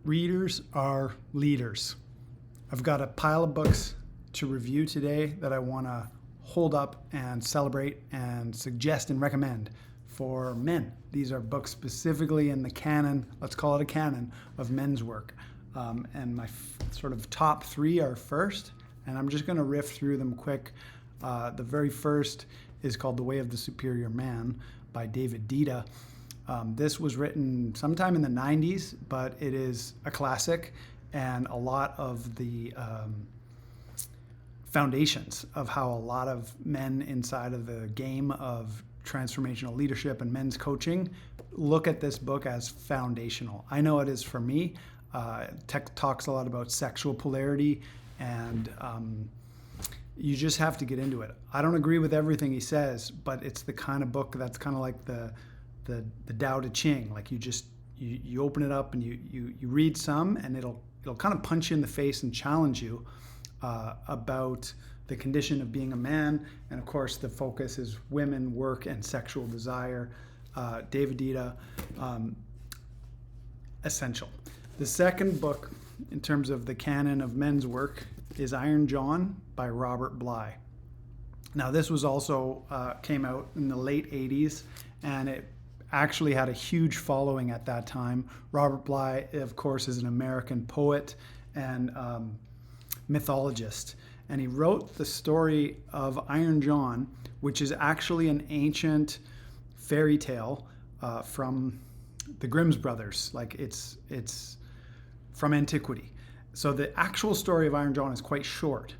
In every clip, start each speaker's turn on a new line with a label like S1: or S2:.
S1: Readers are leaders. I've got a pile of books to review today that I want to hold up and celebrate and suggest and recommend for men. These are books specifically in the canon, let's call it a canon, of men's work. And my sort of top three are first, and I'm just going to riff through them quick. The very first is called The Way of the Superior Man by David Deida. This was written sometime in the 90s, but it is a classic, and a lot of the foundations of how a lot of men inside of the game of transformational leadership and men's coaching look at this book as foundational. I know it is for me. Tech talks a lot about sexual polarity, and you just have to get into it. I don't agree with everything he says, but it's the kind of book that's kind of like the Tao Te Ching. Like you open it up and you read some, and it'll kind of punch you in the face and challenge you about the condition of being a man. And of course, the focus is women, work, and sexual desire. David Deida, essential. The second book in terms of the canon of men's work is Iron John by Robert Bly. Now, this was also came out in the late 80s, and it actually had a huge following at that time. Robert Bly, of course, is an American poet and mythologist, and he wrote the story of Iron John, which is actually an ancient fairy tale from the Grimm's brothers. Like it's from antiquity. So the actual story of Iron John is quite short.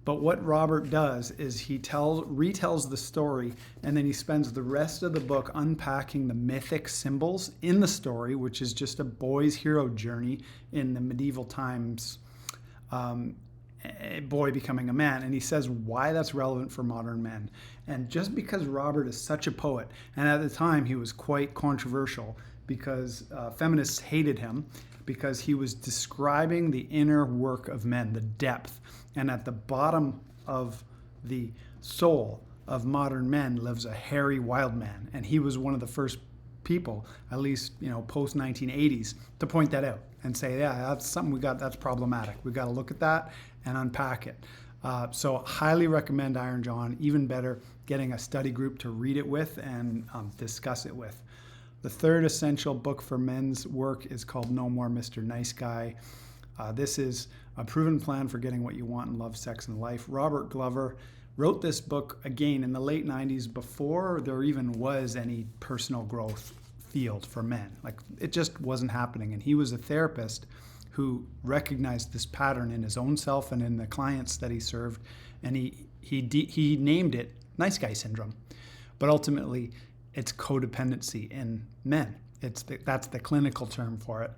S1: But what Robert does is he retells the story, and then he spends the rest of the book unpacking the mythic symbols in the story, which is just a boy's hero journey in the medieval times, a boy becoming a man. And he says why that's relevant for modern men. And just because Robert is such a poet, and at the time he was quite controversial because feminists hated him, because he was describing the inner work of men, the depth. And at the bottom of the soul of modern men lives a hairy wild man. And he was one of the first people, at least, post 1980s, to point that out and say, yeah, that's something that's problematic. We got to look at that and unpack it. So highly recommend Iron John. Even better, getting a study group to read it with and discuss it with. The third essential book for men's work is called No More Mr. Nice Guy. This is a proven plan for getting what you want in love, sex, and life. Robert Glover wrote this book again in the late 90s, before there even was any personal growth field for men. Like, it just wasn't happening. And he was a therapist who recognized this pattern in his own self and in the clients that he served. And he named it nice guy syndrome. But ultimately, it's codependency in men. That's the clinical term for it.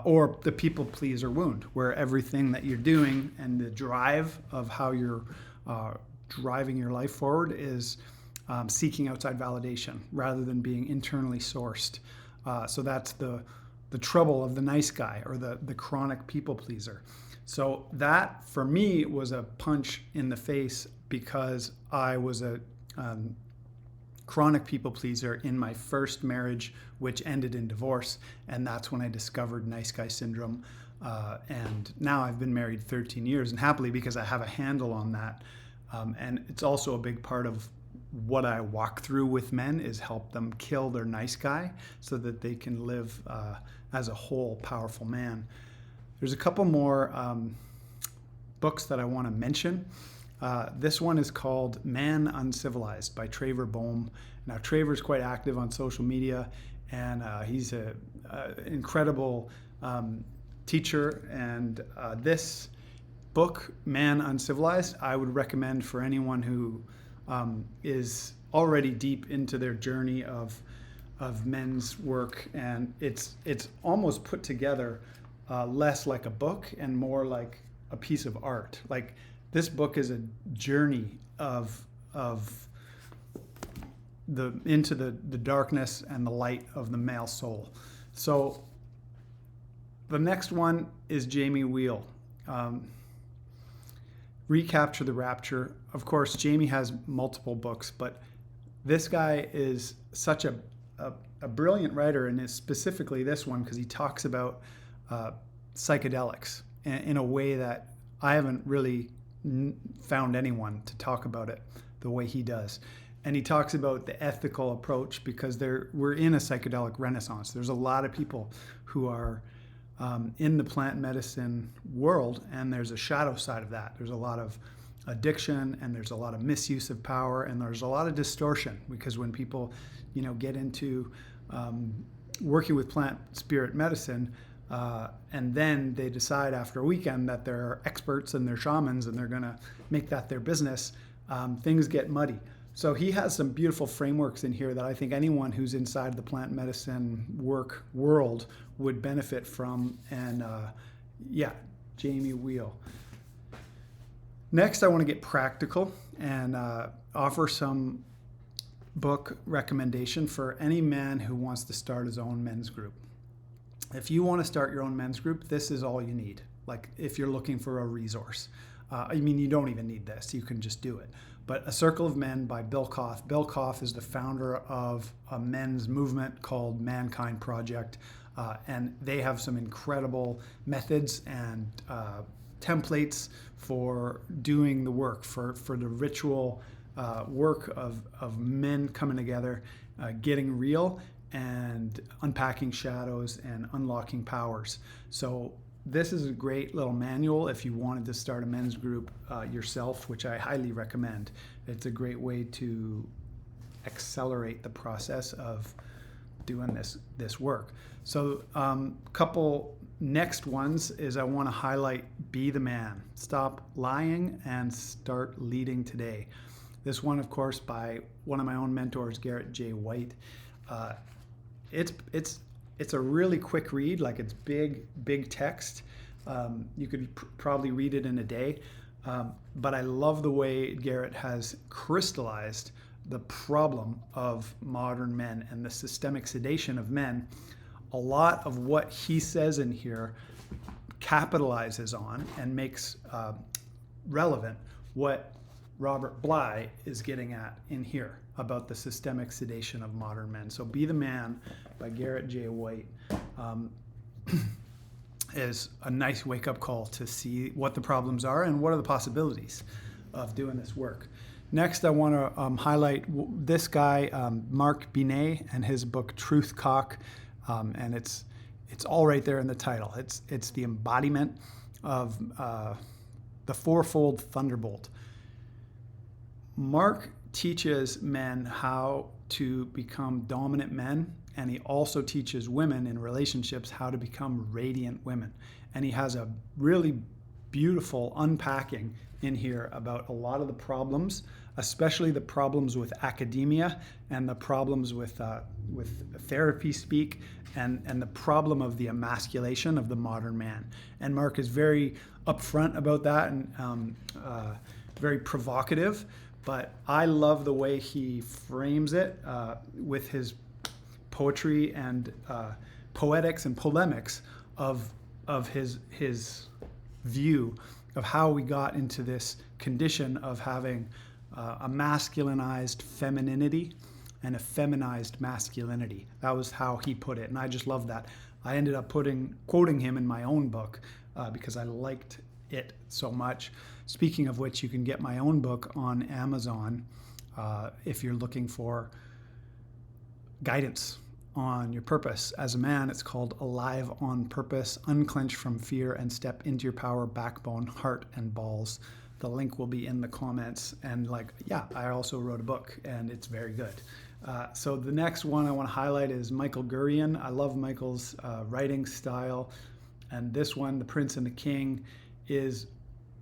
S1: Or the people pleaser wound, where everything that you're doing and the drive of how you're driving your life forward is seeking outside validation rather than being internally sourced. So that's the trouble of the nice guy, or the chronic people pleaser. So that, for me, was a punch in the face, because I was a chronic people pleaser in my first marriage, which ended in divorce. And that's when I discovered nice guy syndrome. And now I've been married 13 years, and happily, because I have a handle on that. And it's also a big part of what I walk through with men, is help them kill their nice guy so that they can live as a whole powerful man. There's a couple more books that I want to mention. This one is called Man Uncivilized by Traver Boehm. Now, Traver's quite active on social media, and he's an incredible teacher. And this book, Man Uncivilized, I would recommend for anyone who is already deep into their journey of men's work. And it's almost put together less like a book and more like a piece of art. Like, this book is a journey of into the darkness and the light of the male soul. So the next one is Jamie Wheal. Recapture the Rapture. Of course, Jamie has multiple books, but this guy is such a brilliant writer, and is specifically this one because he talks about psychedelics in a way that I haven't really found anyone to talk about it the way he does. And he talks about the ethical approach because we're in a psychedelic renaissance. There's a lot of people who are in the plant medicine world, and there's a shadow side of that. There's a lot of addiction, and there's a lot of misuse of power, and there's a lot of distortion because when people, get into working with plant spirit medicine, and then they decide after a weekend that they're experts and they're shamans and they're going to make that their business, things get muddy. So he has some beautiful frameworks in here that I think anyone who's inside the plant medicine world would benefit from. And Jamie Wheel. Next, I want to get practical and offer some book recommendation for any man who wants to start his own men's group. If you want to start your own men's group, this is all you need. Like if you're looking for a resource. You don't even need this. You can just do it. But A Circle of Men by Bill Koff. Bill Koff is the founder of a men's movement called Mankind Project. And they have some incredible methods and templates for doing the work, for the ritual work of men coming together, getting real, and unpacking shadows and unlocking powers. So this is a great little manual if you wanted to start a men's group yourself, which I highly recommend. It's a great way to accelerate the process of doing this work. So couple next ones is I want to highlight Be the Man. Stop lying and start leading today. This one, of course, by one of my own mentors, Garrett J. White. It's a really quick read, like it's big text. You could probably read it in a day. But I love the way Garrett has crystallized the problem of modern men and the systemic sedation of men. A lot of what he says in here capitalizes on and makes relevant what Robert Bly is getting at in here about the systemic sedation of modern men. So Be the Man by Garrett J. White is a nice wake-up call to see what the problems are and what are the possibilities of doing this work. Next, I want to highlight this guy, Mark Binet, and his book Truth Cock, and it's all right there in the title. It's the embodiment of the fourfold thunderbolt. Mark teaches men how to become dominant men, and he also teaches women in relationships how to become radiant women. And he has a really beautiful unpacking in here about a lot of the problems, especially the problems with academia and the problems with therapy speak and the problem of the emasculation of the modern man. And Mark is very upfront about that and very provocative. But I love the way he frames it with his poetry and poetics and polemics of his view of how we got into this condition of having a masculinized femininity and a feminized masculinity. That was how he put it, and I just love that. I ended up quoting him in my own book because I liked it so much. Speaking of which, you can get my own book on Amazon if you're looking for guidance on your purpose. As a man, it's called Alive on Purpose, Unclench from Fear and Step into Your Power, Backbone, Heart, and Balls. The link will be in the comments. And I also wrote a book, and it's very good. So the next one I want to highlight is Michael Gurian. I love Michael's writing style. And this one, The Prince and the King, is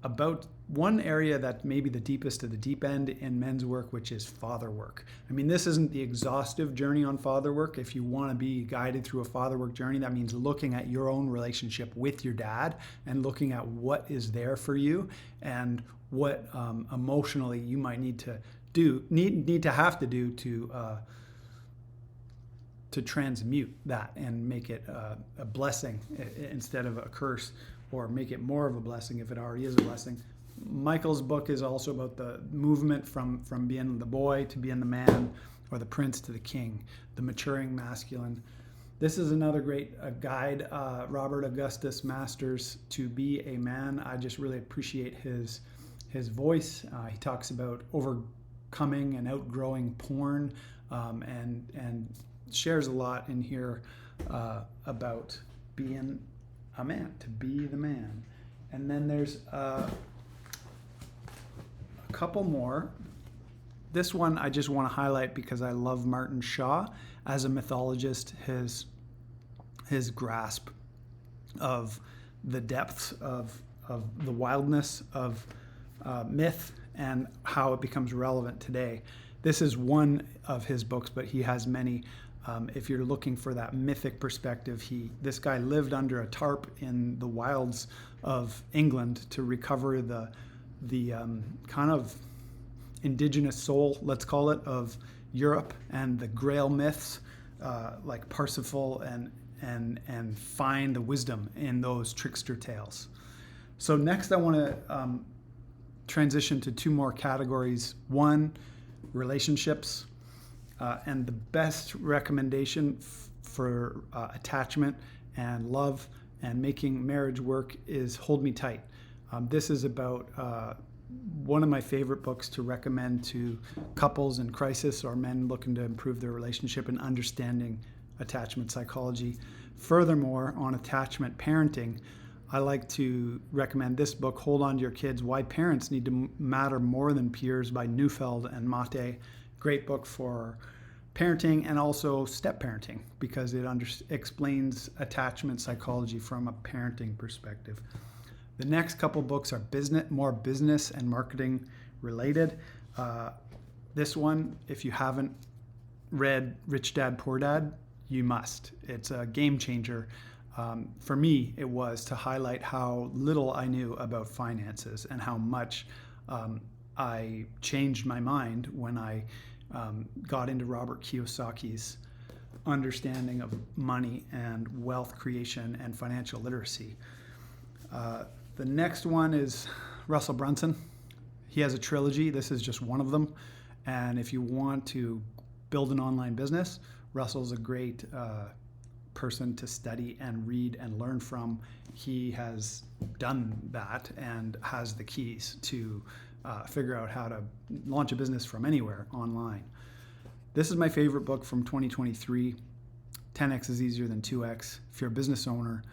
S1: about one area that may be the deepest of the deep end in men's work, which is father work. I mean, this isn't the exhaustive journey on father work. If you want to be guided through a father work journey, that means looking at your own relationship with your dad and looking at what is there for you and what emotionally you might need to do to transmute that and make it a blessing instead of a curse, or make it more of a blessing if it already is a blessing. Michael's book is also about the movement from being the boy to being the man, or the prince to the king, the maturing masculine. This is another great guide, Robert Augustus Masters, To Be a Man. I just really appreciate his voice. He talks about overcoming and outgrowing porn, and shares a lot in here about being a man, to be the man. And then there's a couple more. This one I just want to highlight because I love Martin Shaw as a mythologist. His grasp of the depths of the wildness of myth and how it becomes relevant today. This is one of his books, but he has many. If you're looking for that mythic perspective, this guy lived under a tarp in the wilds of England to recover the kind of indigenous soul, let's call it, of Europe and the Grail myths, like Parsifal, and find the wisdom in those trickster tales. So next I want to transition to two more categories. One, relationships. And the best recommendation for attachment and love and making marriage work is Hold Me Tight. This is about one of my favorite books to recommend to couples in crisis or men looking to improve their relationship and understanding attachment psychology. Furthermore, on attachment parenting, I like to recommend this book, Hold On to Your Kids, Why Parents Need to Matter More Than Peers by Neufeld and Mate. Great book for parenting and also step parenting because it explains attachment psychology from a parenting perspective. The next couple books are more business and marketing related. This one, if you haven't read Rich Dad, Poor Dad, you must. It's a game changer. For me, it was to highlight how little I knew about finances and how much I changed my mind when I got into Robert Kiyosaki's understanding of money and wealth creation and financial literacy. The next one is Russell Brunson. He has a trilogy. This is just one of them. And if you want to build an online business, Russell's a great person to study and read and learn from. He has done that and has the keys to figure out how to launch a business from anywhere online. This is my favorite book from 2023. 10x is easier than 2x. If you're a business owner,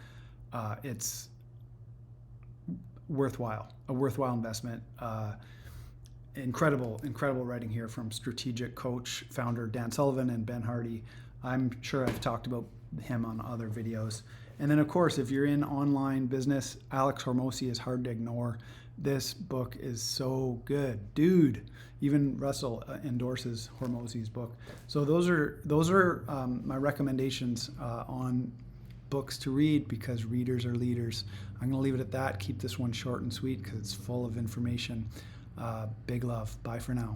S1: it's a worthwhile investment. Incredible writing here from strategic coach founder Dan Sullivan and Ben Hardy. I'm sure I've talked about him on other videos. And then of course, if you're in online business, Alex Hormozi is hard to ignore. This book is so good, dude. Even Russell endorses Hormozi's book. So those are my recommendations on books to read because readers are leaders. I'm going to leave it at that. Keep this one short and sweet because it's full of information. Big love. Bye for now.